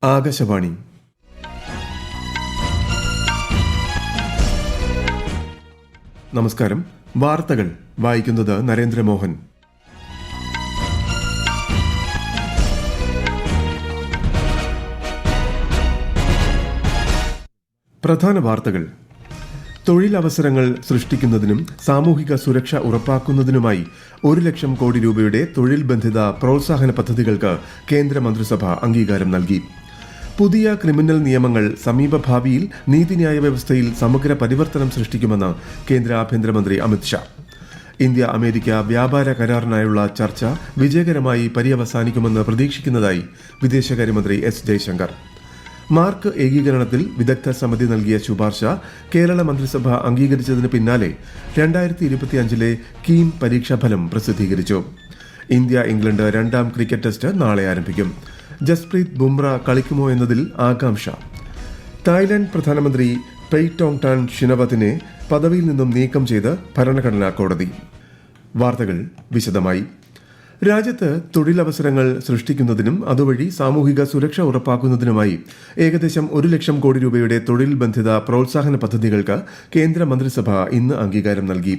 ആകാശവാണി. നമസ്കാരം. വാർത്തകൾ വായിക്കുന്നത് നരേന്ദ്രമോഹൻ. പ്രധാന വാർത്തകൾ. തൊഴിലവസരങ്ങൾ സൃഷ്ടിക്കുന്നതിനും സാമൂഹിക സുരക്ഷ ഉറപ്പാക്കുന്നതിനുമായി 1 ലക്ഷം കോടി രൂപയുടെ തൊഴിൽ ബന്ധിത പ്രോത്സാഹന പദ്ധതികൾക്ക് കേന്ദ്രമന്ത്രിസഭ അംഗീകാരം നൽകി. പുതിയ ക്രിമിനൽ നിയമങ്ങൾ സമീപഭാവിയിൽ നീതിന്യായ വ്യവസ്ഥയിൽ സമഗ്ര പരിവർത്തനം സൃഷ്ടിക്കുമെന്ന് കേന്ദ്ര ആഭ്യന്തരമന്ത്രി അമിത് ഷാ. ഇന്ത്യ അമേരിക്ക വ്യാപാര കരാറിനായുള്ള ചർച്ച വിജയകരമായി പര്യവസാനിക്കുമെന്ന് പ്രതീക്ഷിക്കുന്നതായി വിദേശകാര്യമന്ത്രി എസ് ജയശങ്കർ. മാർക്ക് ഏകീകരണത്തിൽ വിദഗ്ധ സമിതി നൽകിയ ശുപാർശ കേരള മന്ത്രിസഭ അംഗീകരിച്ചതിന് പിന്നാലെ 2025 കീം പരീക്ഷാഫലം പ്രസിദ്ധീകരിച്ചു. ഇന്ത്യ ഇംഗ്ലണ്ട് 2ാം ക്രിക്കറ്റ് ടെസ്റ്റ് നാളെ ആരംഭിക്കും. ജസ്പ്രീത് ബുംറ കളിക്കുമോ എന്നതിൽ ആകാംക്ഷ. തായ്ലാന്റ് പ്രധാനമന്ത്രി പെയ്റ്റോങ് ടാൻ ഷിനവത്തിനെ പദവിയിൽ നിന്നും നീക്കം ചെയ്ത് ഭരണഘടനാ കോടതി. വാർത്തകൾ വിശദമായി. രാജ്യത്ത് തൊഴിലവസരങ്ങൾ സൃഷ്ടിക്കുന്നതിനും അതുവഴി സാമൂഹിക സുരക്ഷ ഉറപ്പാക്കുന്നതിനുമായി ഏകദേശം 1 ലക്ഷം കോടി രൂപയുടെ തൊഴിൽ ബന്ധിത പ്രോത്സാഹന പദ്ധതികൾക്ക് കേന്ദ്ര മന്ത്രിസഭ ഇന്ന് അംഗീകാരം നൽകി.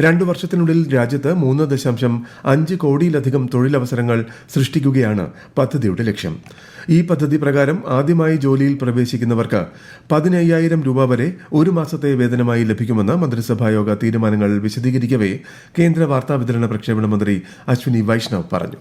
2 വർഷത്തിനുള്ളിൽ രാജ്യത്ത് 3.5 കോടിയിലധികം തൊഴിലവസരങ്ങൾ സൃഷ്ടിക്കുകയാണ് പദ്ധതിയുടെ ലക്ഷ്യം. ഈ പദ്ധതി പ്രകാരം ആദ്യമായി ജോലിയിൽ പ്രവേശിക്കുന്നവർക്ക് 15,000 രൂപ വരെ ഒരു മാസത്തെ വേതനമായി ലഭിക്കുമെന്ന് മന്ത്രിസഭായോഗ തീരുമാനങ്ങൾ വിശദീകരിക്കവേ കേന്ദ്ര വാർത്താവിതരണ പ്രക്ഷേപണ മന്ത്രി അശ്വിനി വൈഷ്ണവ് പറഞ്ഞു.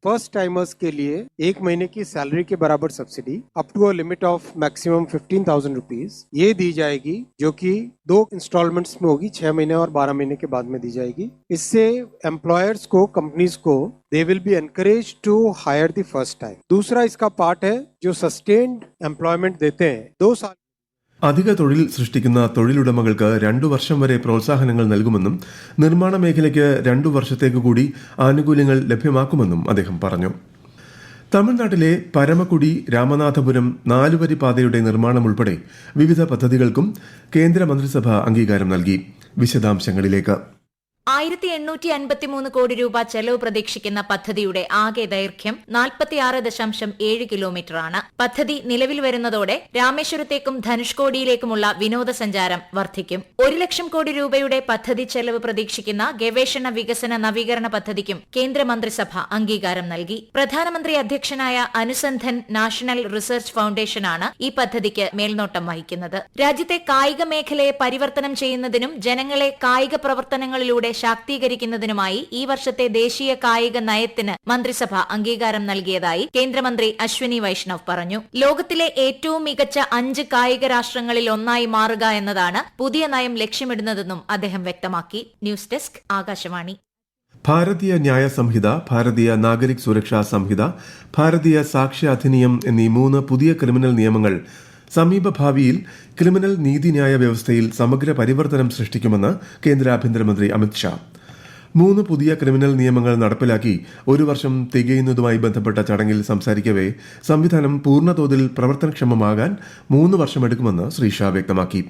फर्स्ट टाइमर्स के लिए 1 महीने की सैलरी के बराबर subsidy up to a limit of maximum 15,000 rupees ये दी जाएगी, जो कि 2 इंस्टॉलमेंट्स में होगी, 6 महीने और 12 महीने के बाद में दी जाएगी. इससे एम्प्लॉयर्स को, कंपनीज को they will be encourage to hire the first time. दूसरा इसका पार्ट है जो सस्टेन्ड एम्प्लॉयमेंट देते हैं 2 साल. അധിക തൊഴിൽ സൃഷ്ടിക്കുന്ന തൊഴിലുടമകൾക്ക് 2 വർഷം വരെ പ്രോത്സാഹനങ്ങൾ നൽകുമെന്നും നിർമ്മാണ മേഖലയ്ക്ക് 2 വർഷത്തേക്ക് കൂടി ആനുകൂല്യങ്ങൾ ലഭ്യമാക്കുമെന്നും അദ്ദേഹം പറഞ്ഞു. തമിഴ്നാട്ടിലെ പരമക്കുടി രാമനാഥപുരം 4-വരി പാതയുടെ നിർമ്മാണം ഉൾപ്പെടെ വിവിധ പദ്ധതികൾക്കും കേന്ദ്ര മന്ത്രിസഭ അംഗീകാരം നൽകി. വിശദാംശങ്ങളിലേക്ക്. 1853 കോടി രൂപ ചെലവ് പ്രതീക്ഷിക്കുന്ന പദ്ധതിയുടെ ആകെ ദൈർഘ്യം 46.7 കിലോമീറ്ററാണ്. പദ്ധതി നിലവിൽ വരുന്നതോടെ രാമേശ്വരത്തേക്കും ധനുഷ്കോടിയിലേക്കുമുള്ള വിനോദസഞ്ചാരം വർദ്ധിക്കും. 1 ലക്ഷം കോടി രൂപയുടെ പദ്ധതി ചെലവ് പ്രതീക്ഷിക്കുന്ന ഗവേഷണ വികസന നവീകരണ പദ്ധതിക്കും കേന്ദ്രമന്ത്രിസഭ അംഗീകാരം നൽകി. പ്രധാനമന്ത്രി അധ്യക്ഷനായ അനുസന്ധൻ നാഷണൽ റിസർച്ച് ഫൌണ്ടേഷനാണ് ഈ പദ്ധതിക്ക് മേൽനോട്ടം വഹിക്കുന്നത്. രാജ്യത്തെ കായിക മേഖലയെ പരിവർത്തനം ചെയ്യുന്നതിനും ജനങ്ങളെ കായിക പ്രവർത്തനങ്ങളിലൂടെ ശാക്തീകരിക്കുന്നതിനുമായി ഈ വർഷത്തെ ദേശീയ കായിക നയത്തിന് മന്ത്രിസഭ അംഗീകാരം നൽകിയതായി കേന്ദ്രമന്ത്രി അശ്വിനി വൈഷ്ണവ് പറഞ്ഞു. ലോകത്തിലെ ഏറ്റവും മികച്ച 5 കായിക രാഷ്ട്രങ്ങളിൽ ഒന്നായി മാറുക എന്നതാണ് പുതിയ നയം ലക്ഷ്യമിടുന്നതെന്നും അദ്ദേഹം വ്യക്തമാക്കി. News desk Akashvani. ഭാരതീയ ന്യായ സംഹിത, ഭാരതീയ നാഗരിക് സുരക്ഷാ സംഹിത, ഭാരതീയ സാക്ഷ്യ അധിനിയം എന്നീ 3 പുതിയ ക്രിമിനൽ നിയമങ്ങൾ സമീപഭാവിയിൽ ക്രിമിനൽ നീതിന്യായ വ്യവസ്ഥയിൽ സമഗ്ര പരിവർത്തനം സൃഷ്ടിക്കുമെന്ന് കേന്ദ്ര ആഭ്യന്തരമന്ത്രി അമിത് ഷാ. 3 പുതിയ ക്രിമിനൽ നിയമങ്ങൾ നടപ്പിലാക്കി 1 വർഷം തികയുന്നതുമായി ബന്ധപ്പെട്ട ചടങ്ങിൽ സംസാരിക്കവേ സംവിധാനം പൂർണ്ണതോതിൽ പ്രവർത്തനക്ഷമമാകാൻ 3 വർഷമെടുക്കുമെന്ന് ശ്രീ ഷാ വ്യക്തമാക്കി.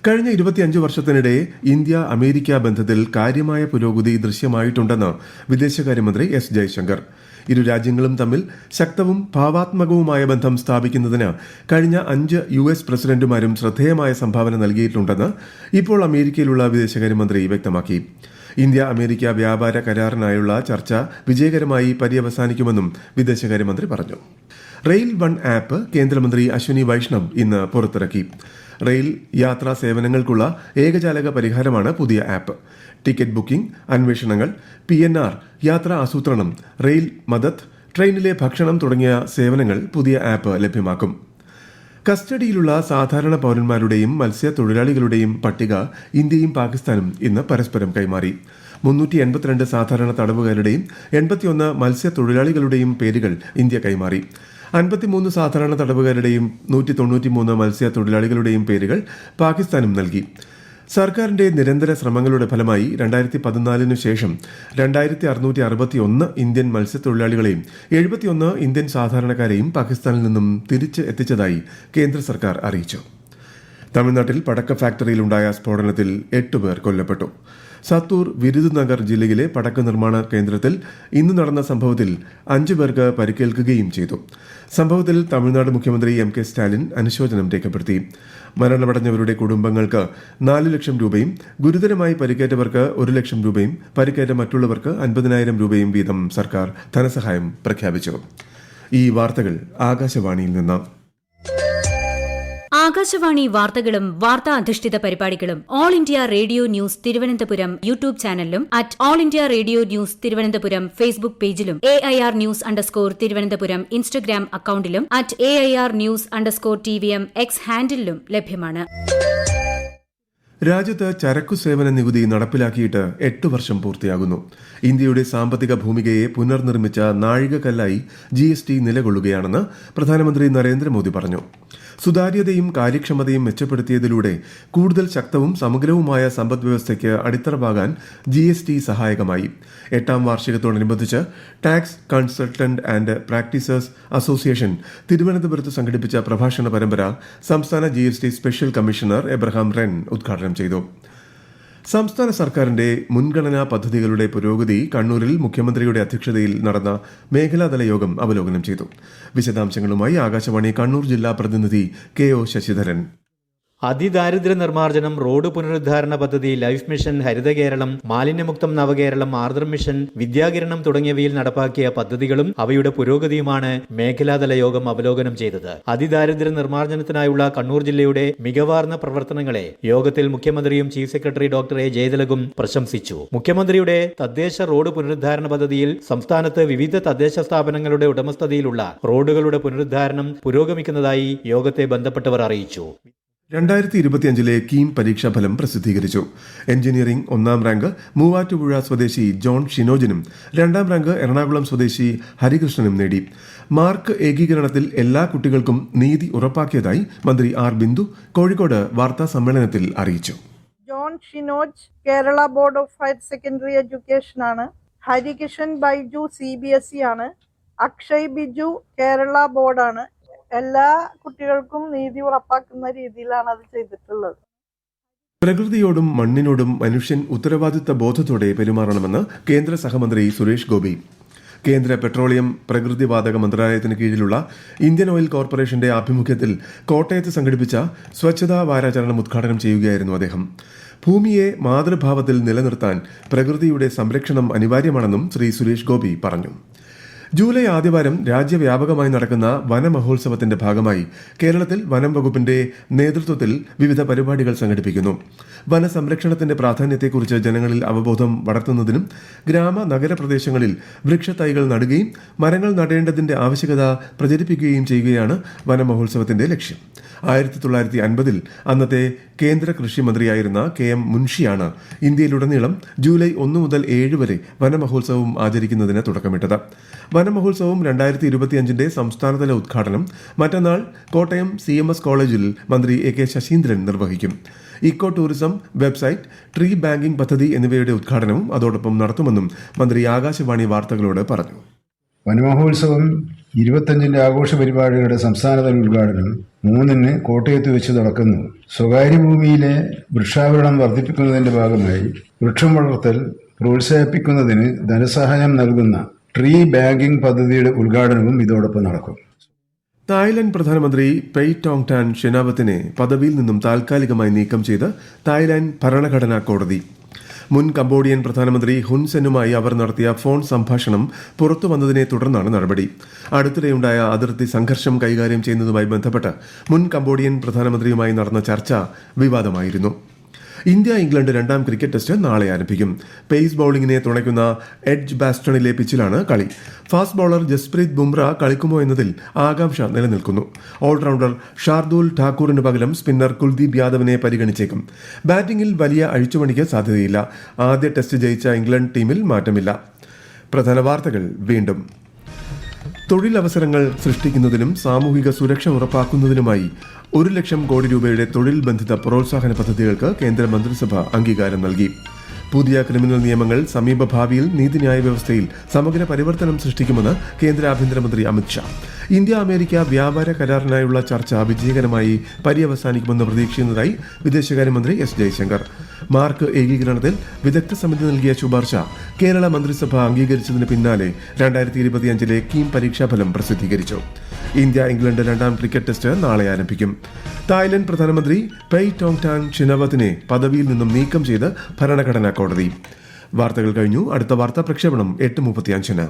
കഴിഞ്ഞ 25 വർഷത്തിനിടെ ഇന്ത്യ അമേരിക്ക ബന്ധത്തിൽ കാര്യമായ പുരോഗതി ദൃശ്യമായിട്ടുണ്ടെന്ന് വിദേശകാര്യമന്ത്രി എസ് ജയശങ്കർ. ഇരു രാജ്യങ്ങളും തമ്മിൽ ശക്തവും ഭാവാത്മകവുമായ ബന്ധം സ്ഥാപിക്കുന്നതിന് കഴിഞ്ഞ 5 US പ്രസിഡന്റുമാരും ശ്രദ്ധേയമായ സംഭാവന നൽകിയിട്ടുണ്ടെന്ന് ഇപ്പോൾ അമേരിക്കയിലുള്ള വിദേശകാര്യമന്ത്രി വ്യക്തമാക്കി. ഇന്ത്യ അമേരിക്ക വ്യാപാര കരാറിനായുള്ള ചർച്ച വിജയകരമായി പര്യവസാനിക്കുമെന്നും വിദേശകാര്യമന്ത്രി പറഞ്ഞു. റെയിൽ 1 ആപ്പ് കേന്ദ്രമന്ത്രി അശ്വിനി വൈഷ്ണവ് ഇന്ന് പുറത്തിറക്കി. റെയിൽ യാത്രാ സേവനങ്ങൾക്കുള്ള ഏകജാലക പരിഹാരമാണ് പുതിയ ആപ്പ്. ടിക്കറ്റ് ബുക്കിംഗ്, അന്വേഷണങ്ങൾ, PNR, യാത്രാ ആസൂത്രണം, റെയിൽ മദത്, ട്രെയിനിലെ ഭക്ഷണം തുടങ്ങിയ സേവനങ്ങൾ പുതിയ ആപ്പ് ലഭ്യമാക്കും. കസ്റ്റഡിയിലുള്ള സാധാരണ പൌരന്മാരുടെയും മത്സ്യത്തൊഴിലാളികളുടെയും പട്ടിക ഇന്ത്യയും പാകിസ്ഥാനും ഇന്ന് പരസ്പരം കൈമാറി. 382 സാധാരണ തടവുകാരുടെയും 81 മത്സ്യത്തൊഴിലാളികളുടെയും പേരുകൾ ഇന്ത്യ കൈമാറി. 53 സാധാരണ തടവുകാരുടെയും 193 മത്സ്യത്തൊഴിലാളികളുടെയും പേരുകൾ പാകിസ്ഥാനും നൽകി. സർക്കാരിന്റെ നിരന്തര ശ്രമങ്ങളുടെ ഫലമായി 2014 ശേഷം 2661 ഇന്ത്യൻ മത്സ്യത്തൊഴിലാളികളെയും 71 ഇന്ത്യൻ സാധാരണക്കാരെയും പാകിസ്ഥാനിൽ നിന്നും തിരിച്ച് എത്തിച്ചതായി കേന്ദ്ര സർക്കാർ അറിയിച്ചു. തമിഴ്നാട്ടിൽ പടക്ക ഫാക്ടറിയിലുണ്ടായ സ്ഫോടനത്തിൽ 8 പേർ കൊല്ലപ്പെട്ടു. സത്തൂർ വിരുദുനഗർ ജില്ലയിലെ പടക്ക നിർമ്മാണ കേന്ദ്രത്തിൽ ഇന്ന് നടന്ന സംഭവത്തിൽ 5 പേർക്ക് പരിക്കേൽക്കുകയും ചെയ്തു. സംഭവത്തിൽ തമിഴ്നാട് മുഖ്യമന്ത്രി എം കെ സ്റ്റാലിൻ അനുശോചനം രേഖപ്പെടുത്തി. മരണമടഞ്ഞവരുടെ കുടുംബങ്ങൾക്ക് 4 ലക്ഷം രൂപയും ഗുരുതരമായി പരിക്കേറ്റവർക്ക് 1 ലക്ഷം രൂപയും പരിക്കേറ്റ മറ്റുള്ളവർക്ക് 50,000 രൂപയും വീതം സർക്കാർ ധനസഹായം പ്രഖ്യാപിച്ചു. ഈ വാർത്തകൾ ആകാശവാണിയിൽ നിന്ന്. ആകാശവാണി വാർത്തകളും വാർത്താ അധിഷ്ഠിത പരിപാടികളും all India radio news Thiruvananthapuram YouTube ചാനലിലും all India radio news Thiruvananthapuram Facebook പേജിലും AIR ന്യൂസ് _ തിരുവനന്തപുരം ഇൻസ്റ്റഗ്രാം അക്കൌണ്ടിലും @AIR ന്യൂസ് _ TVM X ഹാൻഡിലും ലഭ്യമാണ്. രാജ്യത്ത് ചരക്കു സേവന നികുതി നടപ്പിലാക്കിയിട്ട് 8 വർഷം പൂർത്തിയാകുന്നു. ഇന്ത്യയുടെ സാമ്പത്തിക ഭൂമികയെ പുനർനിർമ്മിച്ച നാഴികക്കല്ലായി GST നിലകൊള്ളുകയാണെന്ന് പ്രധാനമന്ത്രി നരേന്ദ്രമോദി പറഞ്ഞു. സുതാര്യതയും കാര്യക്ഷമതയും മെച്ചപ്പെടുത്തിയതിലൂടെ കൂടുതൽ ശക്തവും സമഗ്രവുമായ സമ്പദ്വ്യവസ്ഥയ്ക്ക് അടിത്തറവാകാൻ GST സഹായകമായി. 8ാം വാർഷികത്തോടനുബന്ധിച്ച് ടാക്സ് കൺസൾട്ടന്റ് ആൻഡ് പ്രാക്ടീസേഴ്സ് അസോസിയേഷൻ തിരുവനന്തപുരത്ത് സംഘടിപ്പിച്ച പ്രഭാഷണ പരമ്പര സംസ്ഥാന GST special commissioner Abraham Wren ഉദ്ഘാടനം ചെയ്തു. സംസ്ഥാന സർക്കാരിന്റെ മുൻഗണനാ പദ്ധതികളുടെ പുരോഗതി കണ്ണൂരിൽ മുഖ്യമന്ത്രിയുടെ അധ്യക്ഷതയിൽ നടന്ന മേഖലാതല യോഗം അവലോകനം ചെയ്തു. വിശദാംശങ്ങളുമായി ആകാശവാണി കണ്ണൂർ ജില്ലാ പ്രതിനിധി KO ശശിധരൻ. അതിദാരിദ്ര്യ നിർമ്മാർജ്ജനം, റോഡ് പുനരുദ്ധാരണ പദ്ധതി, ലൈഫ് മിഷൻ, ഹരിത കേരളം, മാലിന്യമുക്തം നവകേരളം, ആർദ്രം മിഷൻ, വിദ്യാകിരണം തുടങ്ങിയവയിൽ നടപ്പാക്കിയ പദ്ധതികളും അവയുടെ പുരോഗതിയുമാണ് മേഖലാതല യോഗം അവലോകനം ചെയ്തത്. അതിദാരിദ്ര്യ നിർമ്മാർജ്ജനത്തിനായുള്ള കണ്ണൂർ ജില്ലയുടെ മികവാർന്ന പ്രവർത്തനങ്ങളെ യോഗത്തിൽ മുഖ്യമന്ത്രിയും ചീഫ് സെക്രട്ടറി ഡോക്ടർ A ജയതിലകും പ്രശംസിച്ചു. മുഖ്യമന്ത്രിയുടെ തദ്ദേശ റോഡ് പുനരുദ്ധാരണ പദ്ധതിയിൽ സംസ്ഥാനത്ത് വിവിധ തദ്ദേശ സ്ഥാപനങ്ങളുടെ ഉടമസ്ഥതയിലുള്ള റോഡുകളുടെ പുനരുദ്ധാരണം പുരോഗമിക്കുന്നതായി യോഗത്തെ ബന്ധപ്പെട്ടവർ അറിയിച്ചു. 2025 കീം പരീക്ഷാഫലം പ്രസിദ്ധീകരിച്ചു. എഞ്ചിനീയറിംഗ് 1ാം റാങ്ക് മൂവാറ്റുപുഴ സ്വദേശി ജോൺ ഷിനോജിനും 2ാം റാങ്ക് എറണാകുളം സ്വദേശി ഹരികൃഷ്ണനും നേടി. മാർക്ക് ഏകീകരണത്തിൽ എല്ലാ കുട്ടികൾക്കും നീതി ഉറപ്പാക്കിയതായി മന്ത്രി R ബിന്ദു കോഴിക്കോട് വാർത്താ സമ്മേളനത്തിൽ അറിയിച്ചു. John Shinoj Kerala board of higher secondary education ആണ്. ഹരികിഷൻ ബൈജു CBSE ആണ്. അക്ഷയ് ബിജു കേരള ബോർഡാണ്. എല്ലാ കുട്ടികൾക്കും നീതി ഉറപ്പാക്കുന്ന രീതിയിലാണ് അത് ചെയ്തിട്ടുള്ളത്. പ്രകൃതിയോടും മണ്ണിനോടും മനുഷ്യൻ ഉത്തരവാദിത്ത ബോധത്തോടെ പെരുമാറണമെന്ന് കേന്ദ്ര സഹമന്ത്രി സുരേഷ് ഗോപി. കേന്ദ്ര പെട്രോളിയം പ്രകൃതിവാതക മന്ത്രാലയത്തിന് കീഴിലുള്ള ഇന്ത്യൻ ഓയിൽ കോർപ്പറേഷന്റെ ആഭിമുഖ്യത്തിൽ കോട്ടയത്ത് സംഘടിപ്പിച്ച സ്വച്ഛതാ വാരാചരണം ഉദ്ഘാടനം ചെയ്യുകയായിരുന്നു അദ്ദേഹം. ഭൂമിയെ മാതൃഭാവത്തിൽ നിലനിർത്താൻ പ്രകൃതിയുടെ സംരക്ഷണം അനിവാര്യമാണെന്നും ശ്രീ സുരേഷ് ഗോപി പറഞ്ഞു. ജൂലൈ ആദ്യവാരം രാജ്യവ്യാപകമായി നടക്കുന്ന വനമഹോത്സവത്തിന്റെ ഭാഗമായി കേരളത്തിൽ വനം വകുപ്പിന്റെ നേതൃത്വത്തിൽ വിവിധ പരിപാടികൾ സംഘടിപ്പിക്കുന്നു. വനസംരക്ഷണത്തിന്റെ പ്രാധാന്യത്തെക്കുറിച്ച് ജനങ്ങളിൽ അവബോധം വളർത്തുന്നതിനും ഗ്രാമ നഗര പ്രദേശങ്ങളിൽ വൃക്ഷത്തൈകൾ നടുകയും മരങ്ങൾ നടേണ്ടതിന്റെ ആവശ്യകത പ്രചരിപ്പിക്കുകയും ചെയ്യുകയാണ് വനമഹോത്സവത്തിന്റെ ലക്ഷ്യം. 1950 അന്നത്തെ കേന്ദ്ര കൃഷി മന്ത്രിയായിരുന്ന KM മുൻഷിയാണ് ഇന്ത്യയിലുടനീളം ജൂലൈ 1 മുതൽ 7 വരെ വനമഹോത്സവം ആചരിക്കുന്നതിന് തുടക്കമിട്ടത്. വനമഹോത്സവം 2025 സംസ്ഥാനതല ഉദ്ഘാടനം മറ്റന്നാൾ കോട്ടയം CMS കോളേജിൽ മന്ത്രി AK ശശീന്ദ്രൻ നിർവഹിക്കും. Eco tourism website, tree banking പദ്ധതി എന്നിവയുടെ ഉദ്ഘാടനവും അതോടൊപ്പം നടത്തുമെന്നും മന്ത്രി ആകാശവാണി വാർത്തകളോട് പറഞ്ഞു. വനമഹോത്സവം 25ന്റെ ആഘോഷ പരിപാടികളുടെ സംസ്ഥാനതല ഉദ്ഘാടനം 3-ന് കോട്ടയത്ത് വെച്ച് നടക്കുന്നു. സ്വകാര്യ ഭൂമിയിലെ വൃക്ഷാവരണം വർദ്ധിപ്പിക്കുന്നതിന്റെ ഭാഗമായി വൃക്ഷം വളർത്തൽ പ്രോത്സാഹിപ്പിക്കുന്നതിന് ധനസഹായം നൽകുന്ന ട്രീ ബാങ്കിംഗ് പദ്ധതിയുടെ ഉദ്ഘാടനവും ഇതോടൊപ്പം നടക്കും. തായ്ലൻഡ് പ്രധാനമന്ത്രി പെയ് ടോങ് ടാൻ ഷെനാവത്തിനെ പദവിയിൽ നിന്നും താൽക്കാലികമായി നീക്കം ചെയ്ത് തായ്ലാന്റ് ഭരണഘടനാ കോടതി. മുൻ കംബോഡിയൻ പ്രധാനമന്ത്രി ഹുൻ സെന്നുമായി അവർ നടത്തിയ ഫോൺ സംഭാഷണം പുറത്തുവന്നതിനെ തുടർന്നാണ് നടപടി. അടുത്തിടെയുണ്ടായ അതിർത്തി സംഘർഷം കൈകാര്യം ചെയ്യുന്നതുമായി ബന്ധപ്പെട്ട് മുൻ കംബോഡിയൻ പ്രധാനമന്ത്രിയുമായി നടന്ന ചർച്ച വിവാദമായിരുന്നു. ഇന്ത്യ ഇംഗ്ലണ്ട് 2ാം ക്രിക്കറ്റ് ടെസ്റ്റ് നാളെ ആരംഭിക്കും. പേസ് ബൌളിംഗിനെ തുണയ്ക്കുന്ന എഡ്ജ് ബാസ്റ്റണിലെ പിച്ചിലാണ് കളി. ഫാസ്റ്റ് ബൌളർ ജസ്പ്രീത് ബുംറ കളിക്കുമോ എന്നതിൽ ആകാംക്ഷ നിലനിൽക്കുന്നു. ഓൾറൗണ്ടർ ഷാർദൂൽ ഠാക്കൂറിന് പകരം സ്പിന്നർ കുൽദീപ് യാദവിനെ പരിഗണിച്ചേക്കും. ബാറ്റിംഗിൽ വലിയ അഴിച്ചുപണിക്ക് സാധ്യതയില്ല. ആദ്യ ടെസ്റ്റ് ജയിച്ച ഇംഗ്ലണ്ട് ടീമിൽ മാറ്റമില്ല. പ്രധാന വാർത്തകൾ വീണ്ടും. തൊഴിലവസരങ്ങൾ സൃഷ്ടിക്കുന്നതിനും സാമൂഹിക സുരക്ഷ ഉറപ്പാക്കുന്നതിനുമായി 1 ലക്ഷം കോടി രൂപയുടെ തൊഴിൽ ബന്ധിത പ്രോത്സാഹന പദ്ധതികൾക്ക് കേന്ദ്ര മന്ത്രിസഭ അംഗീകാരം നൽകി. പുതിയ ക്രിമിനൽ നിയമങ്ങൾ സമീപഭാവിയിൽ നീതിന്യായ വ്യവസ്ഥയിൽ സമഗ്ര പരിവർത്തനം സൃഷ്ടിക്കുമെന്ന് കേന്ദ്ര ആഭ്യന്തരമന്ത്രി അമിത്ഷാ. ഇന്ത്യ അമേരിക്ക വ്യാപാര കരാറിനായുള്ള ചർച്ച വിജയകരമായി പര്യവസാനിക്കുമെന്ന് പ്രതീക്ഷിക്കുന്നതായി വിദേശകാര്യമന്ത്രി എസ് ജയശങ്കർ. മാർക്ക് ഏകീകരണത്തിൽ വിദഗ്ധ സമിതി നൽകിയ ശുപാർശ കേരള മന്ത്രിസഭ അംഗീകരിച്ചതിന് പിന്നാലെ 2025 കീം പരീക്ഷാഫലം പ്രസിദ്ധീകരിച്ചു. ഇന്ത്യ ഇംഗ്ലണ്ട് രണ്ടാം ക്രിക്കറ്റ് ടെസ്റ്റ് നാളെ ആരംഭിക്കും. തായ്ലൻഡ് പ്രധാനമന്ത്രി പെയ് ടോങ് ടാങ് ഷിനവത്തിനെ പദവിയിൽ നിന്നും നീക്കം ചെയ്ത് ഭരണഘടനാ കോടതി. വാർത്തകൾ കഴിഞ്ഞു. അടുത്ത വാർത്താ പ്രക്ഷേപണം 8:35.